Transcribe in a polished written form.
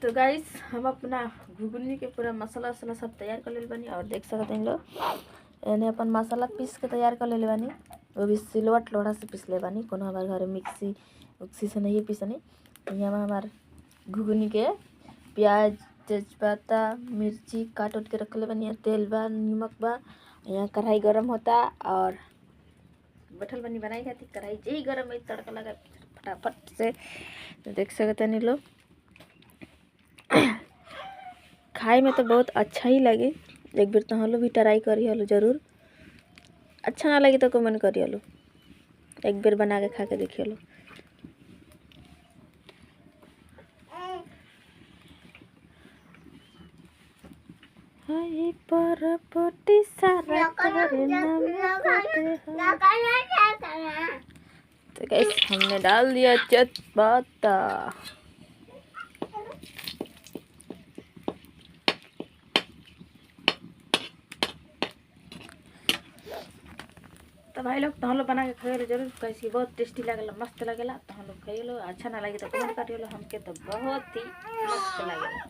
तो गाइस हम अपना घुगनी के पूरा मसाला वसाला सब तैयार कर ले बानी और देख सकते हैं लोग इन्हें अपन मसाला पीस के तैयार कर ले बानी। वो भी सिलवट लोढ़ा से पीस ले बानी, कोनो हमारे घर मिक्सी उक्सी से नहीं पीसनी। यहाँ हमारे घुगनी के प्याज तेजपत्ता मिर्ची काट उट के रख ले बानी, तेल बा नमक बा। यहाँ कढ़ाई गरम होता और बैठल बनी बनाई खाती। कढ़ाई जे ही गरम है तड़का लगा फटाफट से। तो देख सकते हैं लोग खाए में तो बहुत अच्छा ही लगे। एक बार तो हलो भी ट्राई करी हलो जरूर। अच्छा ना लगे तो कमेंट करी हलो, एक बार बना के खा के देखी हलो। हाय पर पटी सारा करे तो गाइस हमने डाल दिया तेजपत्ता। तो भाई लोग तो हम लोग बना के खाए जरूर, कैसी बहुत टेस्टी लगेला, मस्त लगेला। तो हम लोग खाइए लो। अच्छा ना लगे तो कमेंट करिए लो, हमके तो बहुत ही मस्त लगेला।